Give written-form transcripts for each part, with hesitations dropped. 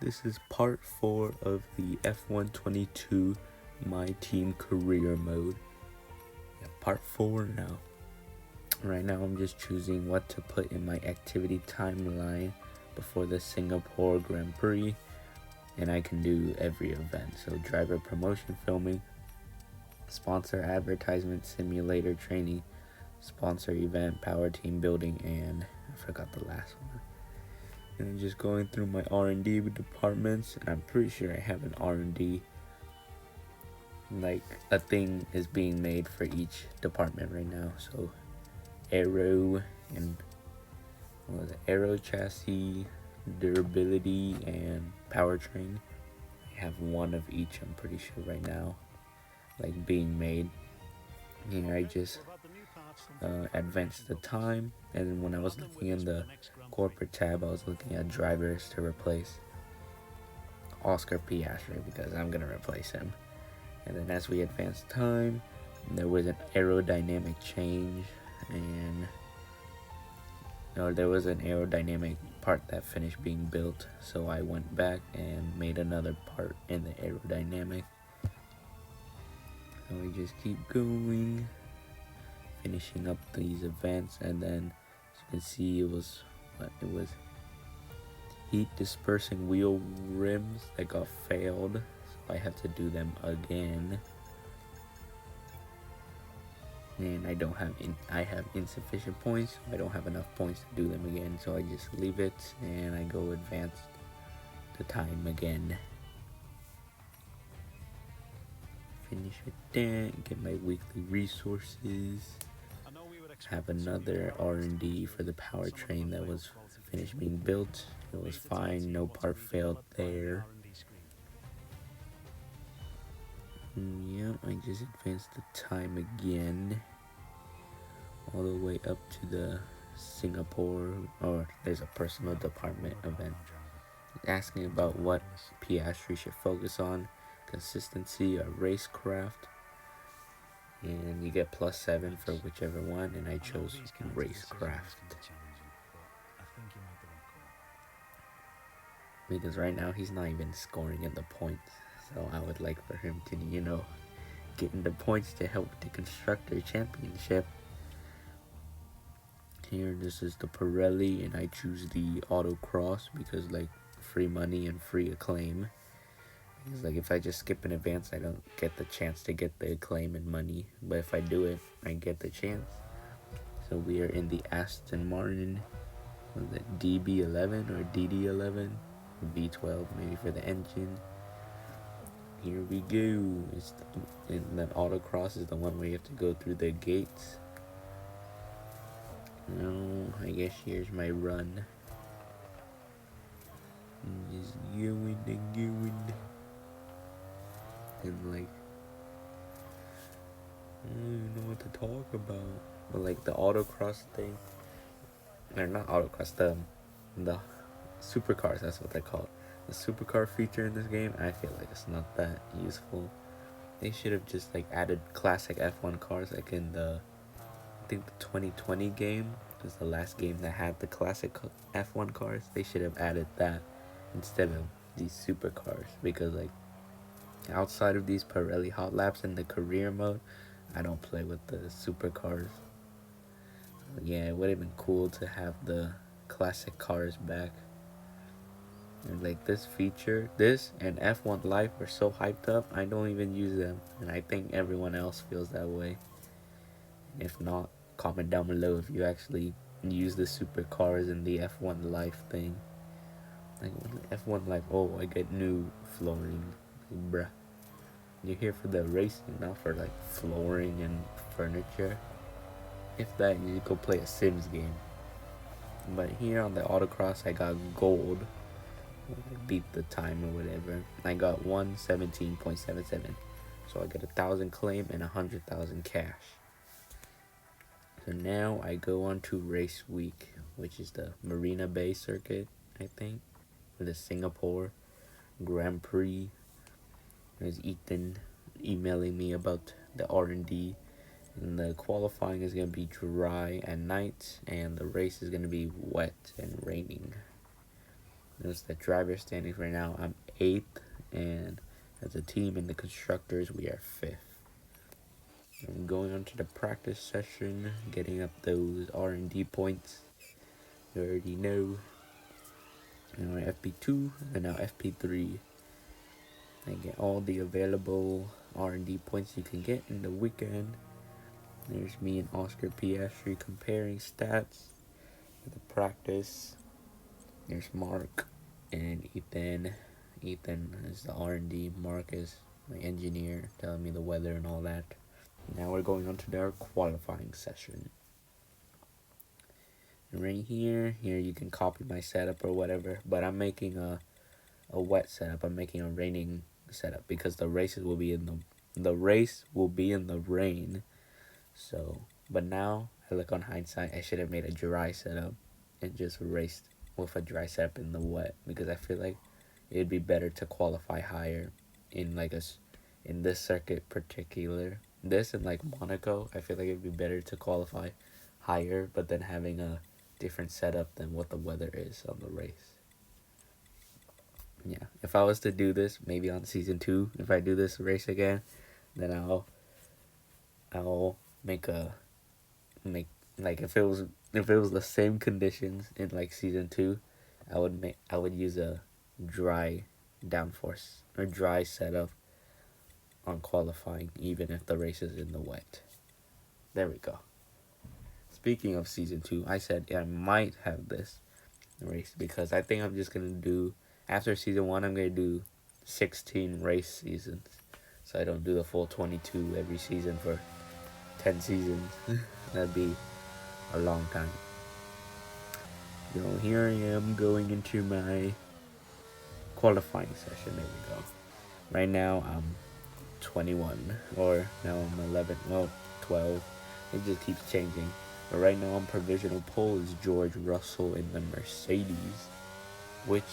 This is part 4 of the F122 My Team Career Mode. Yeah, part 4 now. Right now I'm just choosing what to put in my activity timeline before the Singapore Grand Prix. And I can do every event. So driver promotion filming, sponsor advertisement, simulator training, sponsor event, power team building, and I forgot the last one. And I'm just going through my R&D departments, and I'm pretty sure I have an R&D, like a thing is being made for each department right now. So aero and aero chassis, durability, and powertrain. I have one of each, I'm pretty sure right now, like being made. Here I just advanced the time, and when I was looking in the corporate tab, I was looking at drivers to replace Oscar Piastri because I'm gonna replace him. And then as we advanced time, there was an aerodynamic change, and there was an aerodynamic part that finished being built, so I went back and made another part in the aerodynamic. So we just keep going, finishing up these events, and then as you can see, it was heat dispersing wheel rims that got failed, so I have to do them again. And I have insufficient points, so I don't have enough points to do them again, so I just leave it and I go advance the time again. Finish with that, get my weekly resources, have another R&D for the powertrain that was finished being built. It was fine, no part failed there. Yeah, I just advanced the time again, all the way up to the Singapore, or there's a personal department event asking about what Piastri should focus on, consistency or racecraft, and you get +7 for whichever one, and I chose racecraft because right now he's not even scoring in the points, so I would like for him to, get in the points to help the Constructor Championship. Here, this is the Pirelli, and I choose the autocross because, like, free money and free acclaim. Because, like, if I just skip in advance, I don't get the chance to get the acclaim and money, but if I do it, I get the chance. So we are in the Aston Martin, the DB11 or DD11, V12 maybe for the engine. Here we go. And then autocross is the one where you have to go through the gates. Now, I guess here's my run. Just going and going. And like, I don't even know what to talk about. But like the autocross thing, or not autocross, the supercars, that's what they're called. The supercar feature in this game, I feel like it's not that useful. They should have just like added classic F1 cars, like in I think the 2020 game was the last game that had the classic F1 cars. They should have added that instead of these supercars, because like outside of these Pirelli hot laps in the career mode, I don't play with the supercars. Yeah, it would have been cool to have the classic cars back. And like this feature, this and F1 Life are so hyped up, I don't even use them, and I think everyone else feels that way. If not, comment down below if you actually use the supercars in the F1 Life thing. Like F1 Life, oh, I get new flooring, like, bruh. You're here for the racing, not for like flooring and furniture. If that, you go play a Sims game. But here on the autocross, I got gold. I beat the time or whatever. I got 117.77, so I get 1,000 claim and 100,000 cash. So now I go on to race week, which is the Marina Bay circuit, I think, for the Singapore Grand Prix. There's Ethan emailing me about the R&D, and the qualifying is going to be dry at night, and the race is going to be wet and raining. As the driver standings right now, I'm 8th, and as a team in the constructors, we are 5th. I'm going on to the practice session, getting up those R&D points. You already know. And we're FP2 and now FP3. I get all the available R&D points you can get in the weekend. There's me and Oscar Piastri comparing stats for the practice. There's Mark and Ethan. Ethan is the R&D. Mark is my engineer, telling me the weather and all that. Now we're going on to our qualifying session. And right here you can copy my setup or whatever, but I'm making a wet setup. I'm making a raining setup because the race will be in the rain. So, but now I look on hindsight, I should have made a dry setup and just raced with a dry setup in the wet, because I feel like it'd be better to qualify higher in in this circuit particular. This and like Monaco, I feel like it'd be better to qualify higher, but then having a different setup than what the weather is on the race. Yeah, if I was to do this, maybe on season 2, if I do this race again, then I'll make like if it was the same conditions in like season 2, I would use a dry downforce or dry setup on qualifying, even if the race is in the wet. There we go. Speaking of season 2, I said I might have this race because I think I'm just gonna do, after season 1, I'm gonna do 16 race seasons, so I don't do the full 22 every season for 10 seasons. That'd be a long time. So here I am going into my qualifying session. There we go. Right now I'm 21, or now I'm 11, well 12. It just keeps changing. But right now on provisional pole is George Russell in the Mercedes, which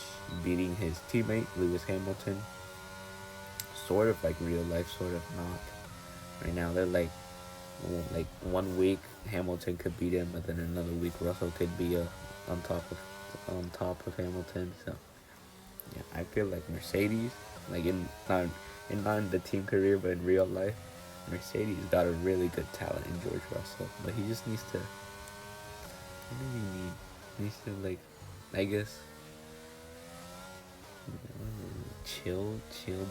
beating his teammate Lewis Hamilton. Sort of like real life, sort of not. Right now they're like 1 week Hamilton could beat him, but then another week Russell could be on top of Hamilton. So yeah, I feel like Mercedes, like not in the team career, but in real life, Mercedes got a really good talent in George Russell, but he just needs to. What do he need? He needs to, like, I guess, chilled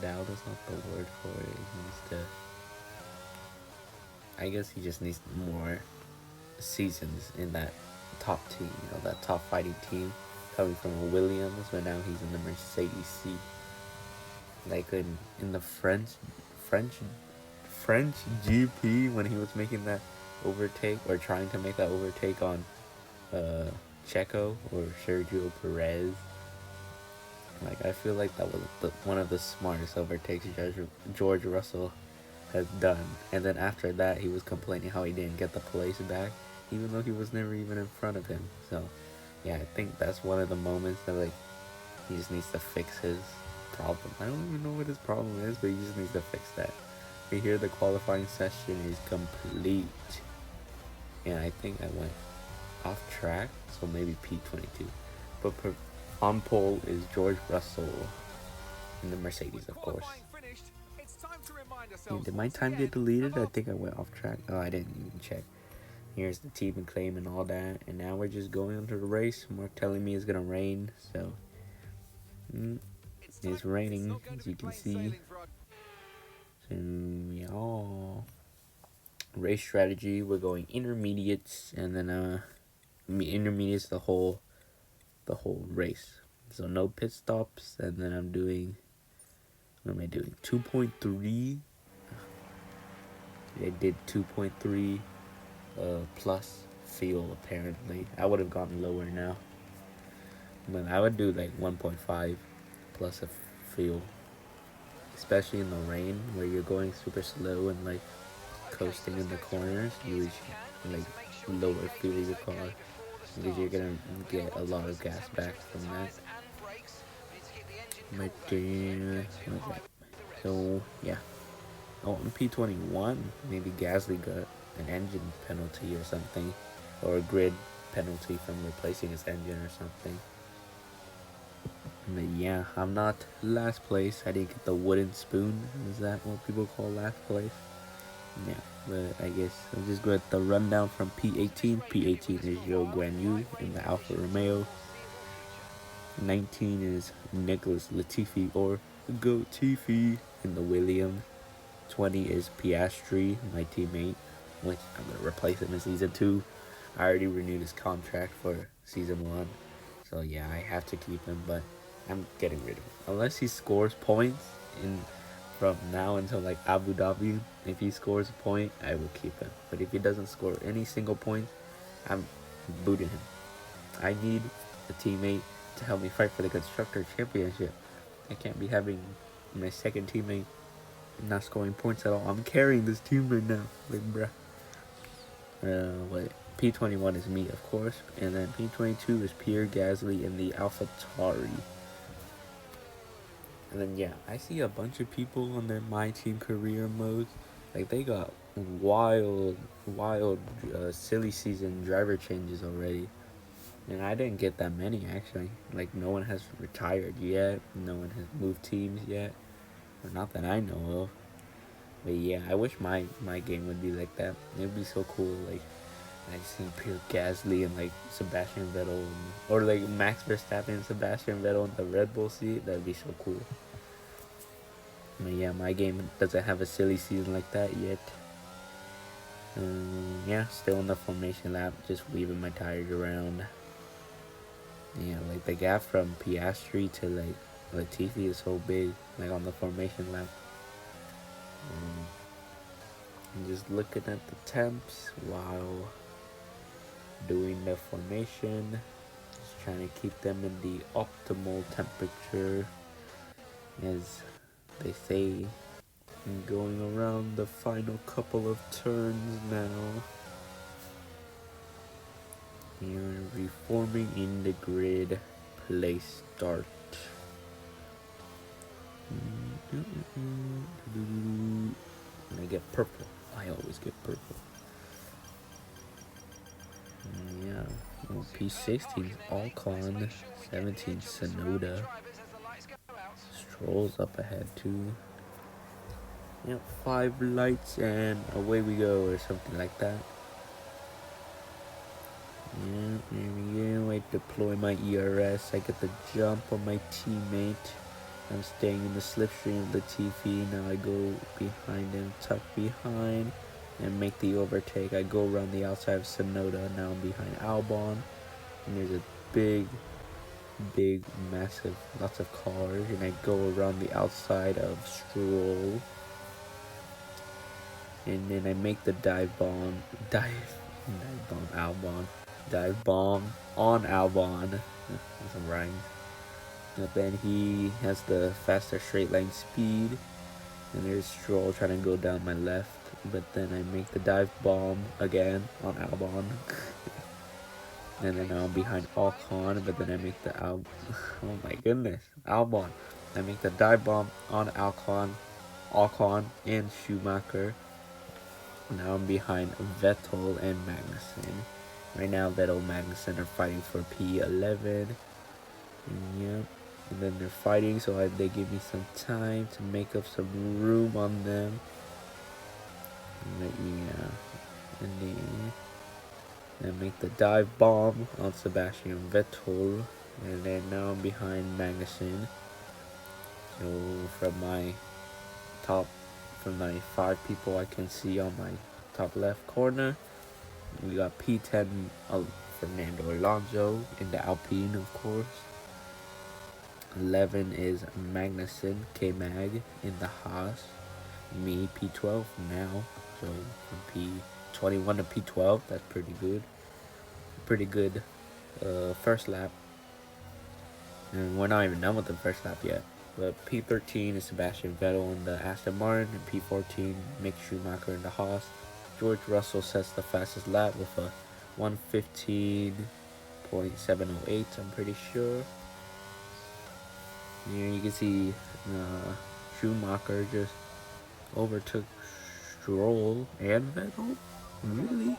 out is not the word for it. He needs to. I guess he just needs more seasons in that top team, that top fighting team, coming from a Williams, but now he's in the Mercedes C. Like in the French GP, when he was making that overtake, or trying to make that overtake on Checo or Sergio Perez. Like, I feel like that was one of the smartest overtakes George Russell has done. And then after that, he was complaining how he didn't get the place back, even though he was never even in front of him. So yeah, I think that's one of the moments that, like, he just needs to fix his problem. I don't even know what his problem is, but he just needs to fix that. Right here, the qualifying session is complete, and I think I went off track, so maybe P22. But on pole is George Russell in the Mercedes, of course. And did my time get deleted? I think I went off track. Oh, I didn't even check. Here's the team and claim and all that, and now we're just going on to the race. Mark telling me it's gonna rain, so it's raining, as you can see. So yeah, race strategy, we're going intermediates, and then intermediates the whole race. So no pit stops, and then I'm doing, what am I doing? 2.3. I did 2.3 plus fuel, apparently. I would have gone lower now, but I would do like 1.5 plus a fuel, especially in the rain where you're going super slow and like coasting in the corners. You would like lower fuel your car, because you're gonna get a lot of gas back from that. Right there. What is that? So yeah. Oh, in P21, maybe Gasly got an engine penalty or something, or a grid penalty from replacing his engine or something. But yeah, I'm not last place. I didn't get the wooden spoon. Is that what people call last place? Yeah, but I guess I'll just go at the rundown from P18. P18 is Joe Guan Yu in the Alfa Romeo. 19 is Nicholas Latifi or Go Tiffy in the Williams. 20 is Piastri, my teammate, which I'm going to replace him in Season 2. I already renewed his contract for Season 1. So yeah, I have to keep him, but I'm getting rid of him. Unless he scores points in from now until like Abu Dhabi, if he scores a point, I will keep him. But if he doesn't score any single points, I'm booting him. I need a teammate to help me fight for the Constructor Championship. I can't be having my second teammate not scoring points at all. I'm carrying this team right now. Like, bruh. What? P21 is me, of course. And then P22 is Pierre Gasly in the Alpha Tauri. And then, yeah, I see a bunch of people on their My Team career modes. Like, they got wild, silly season driver changes already. And I didn't get that many, actually. Like, no one has retired yet. No one has moved teams yet. Or not that I know of. But yeah, I wish my game would be like that. It would be so cool. Like, I see Pierre Gasly and like Sebastian Vettel, or like Max Verstappen and Sebastian Vettel in the Red Bull seat. That'd be so cool. But yeah, my game doesn't have a silly season like that yet. Yeah, still in the formation lap, just weaving my tires around. Yeah, like the gap from Piastri to like Latifi is so big, like on the formation lap. And just looking at the temps while doing the formation, just trying to keep them in the optimal temperature, as they say. And going around the final couple of turns now. Here, reforming in the grid, play start. And I get purple. I always get purple. Yeah, well, P16 Alcon, 17 Sonoda. Strolls up ahead too. Yep, 5 lights and away we go, or something like that. Yeah, here we go. I deploy my ERS. I get the jump on my teammate. I'm staying in the slipstream of Latifi. Now I go behind him, tuck behind, and make the overtake. I go around the outside of Sonoda. Now I'm behind Albon. And there's a big, massive, lots of cars. And I go around the outside of Stroll. And then I make the dive bomb on Albon. That's some rhymes. But then he has the faster straight line speed. And there's Stroll trying to go down my left. But then I make the dive bomb again on Albon. And then I'm behind Ocon. But then I make the oh my goodness, Albon. I make the dive bomb on Ocon and Schumacher. Now I'm behind Vettel and Magnussen. Right now, Vettel and Magnussen are fighting for P11. Yep. And then they're fighting, so they give me some time to make up some room on them. But yeah. And then I make the dive bomb on Sebastian Vettel. And then now I'm behind Magnussen. So from my 5 people I can see on my top left corner, we got P10 Fernando Alonso in the Alpine, of course. 11 is Magnussen, K-Mag in the Haas. Me, P12 now. So from P21 to P12, that's pretty good. Pretty good first lap. And we're not even done with the first lap yet. But P13 is Sebastian Vettel in the Aston Martin, and P14 Mick Schumacher in the Haas. George Russell sets the fastest lap with a 1:15.708, I'm pretty sure. Here you can see Schumacher just overtook Stroll and Vettel. Really?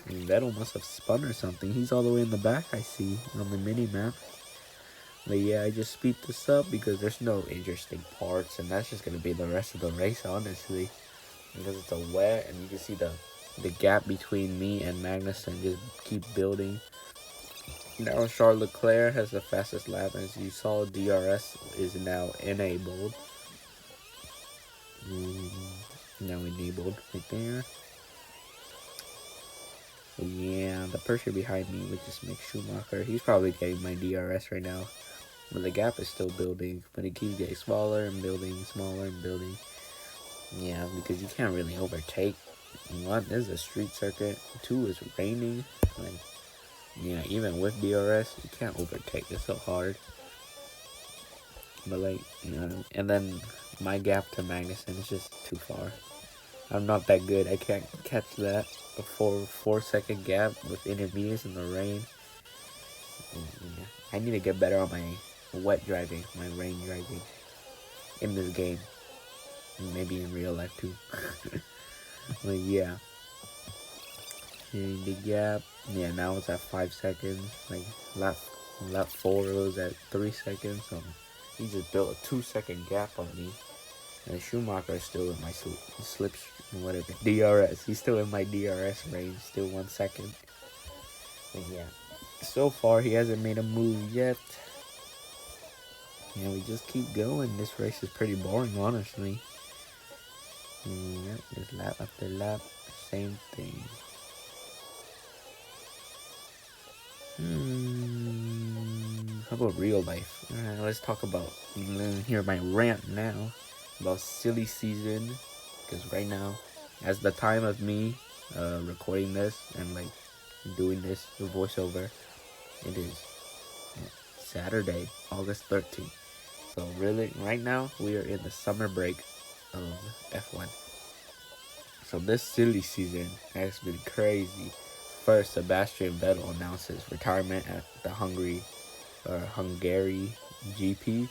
Vettel must have spun or something. He's all the way in the back, I see, on the mini map. But yeah, I just speed this up because there's no interesting parts, and that's just gonna be the rest of the race, honestly. Because it's a wet, and you can see the gap between me and Magnussen just keep building. Now Charles Leclerc has the fastest lap. As you saw, DRS is now enabled. Now enabled right there. Yeah, the person behind me, which is Mick Schumacher, he's probably getting my DRS right now. But the gap is still building, but it keeps getting smaller and building, smaller and building. Yeah, because you can't really overtake. One, this is a street circuit. Two, is raining. Like, yeah, even with DRS, you can't overtake. It's so hard. But like, you know, and then my gap to Magnussen is just too far. I'm not that good. I can't catch that. A 4 second gap with intermediates in the rain. Yeah. I need to get better on my wet driving, my rain driving in this game. Maybe in real life too. But yeah. And the gap. Yeah, now it's at 5 seconds. Like lap 4 was at 3 seconds. So he just built a 2-second gap on me. And Schumacher is still in my slip, whatever, DRS. He's still in my DRS range, still 1 second. And yeah, so far he hasn't made a move yet. Yeah, we just keep going. This race is pretty boring, honestly. Yeah, just lap after lap, same thing. How about real life? Alright, let's talk about, hear my rant now about silly season. Because right now, as the time of me recording this and like doing this voiceover, it is Saturday, August 13th. So really, right now, we are in the summer break of F1. So this silly season has been crazy. First, Sebastian Vettel announces retirement at the Hungary GP.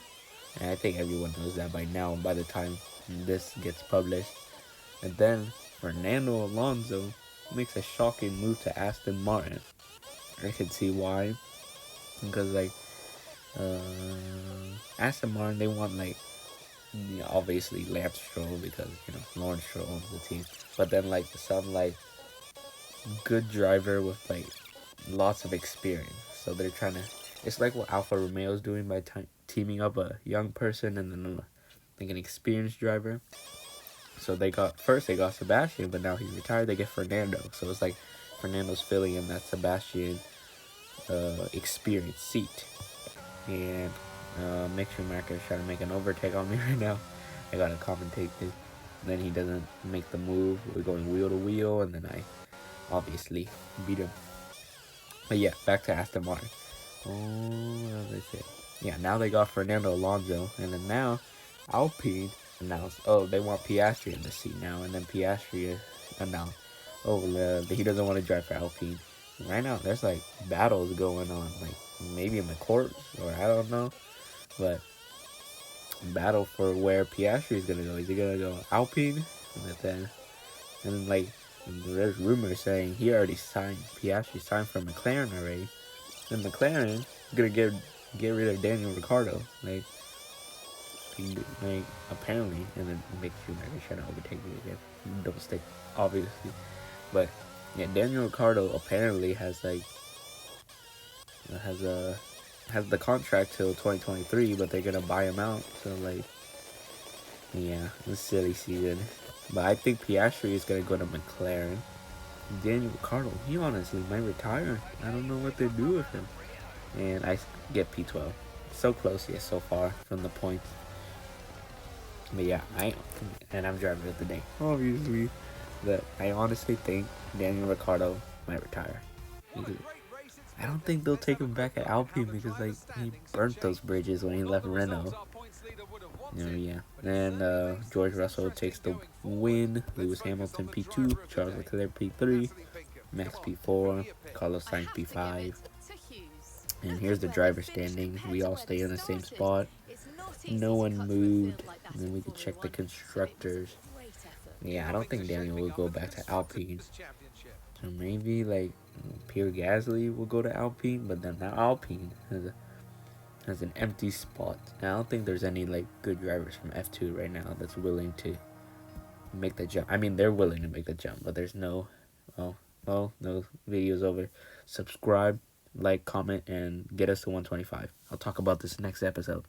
And I think everyone knows that by now, by the time this gets published. And then Fernando Alonso makes a shocking move to Aston Martin. I can see why. Because like Aston Martin, they want like, obviously Lance Stroll, because Lawrence Stroll owns the team. But then like some like good driver with like lots of experience. So they're trying to. It's like what Alfa Romeo is doing by teaming up a young person and then like an experienced driver. So they got Sebastian, but now he's retired. They get Fernando. So it's like Fernando's filling in that Sebastian experience seat. And Mick Schumacher is trying to make an overtake on me right now. I gotta commentate this. And then he doesn't make the move. We're going wheel to wheel, and then I obviously beat him. But yeah, back to Aston Martin. Oh, what did they say? Yeah, now they got Fernando Alonso, and then now Alpine announced, they want Piastri in the seat now, and then Piastri announced, he doesn't want to drive for Alpine. Right now, there's like battles going on, like maybe in the courts, or I don't know, but battle for where Piastri is gonna go. Is he gonna go Alpine, and then like there's rumors saying he already signed, Piastri signed for McLaren already, and McLaren is gonna get rid of Daniel Ricciardo, like apparently, and then make Schumacher trying to overtake me again. Don't stick, obviously, but yeah, Daniel Ricciardo apparently has like has the contract till 2023, but they're gonna buy him out. So like, yeah, it's a silly season. But I think Piastri is gonna go to McLaren. Daniel Ricciardo, he honestly might retire. I don't know what they do with him. And I get P12. So close, yet so far from the points. But yeah, I'm driver of the day, obviously. But I honestly think Daniel Ricciardo might retire. I don't think they'll take him back at Alpine because like he burnt those bridges when he left Renault. Yeah. Then George Russell takes the win. Lewis Hamilton P2, Charles Leclerc P3, Max P4, Carlos Sainz P5. And here's the driver standings. We all stay in the same spot. No one moved. And then we can check the constructors. Yeah, I don't think Daniel will go back to Alpine. So maybe like Pierre Gasly will go to Alpine, but then now Alpine has an empty spot. And I don't think there's any like good drivers from F2 right now that's willing to make the jump. I mean, they're willing to make the jump, but there's no, no video's over. Subscribe, like, comment, and get us to 125. I'll talk about this next episode.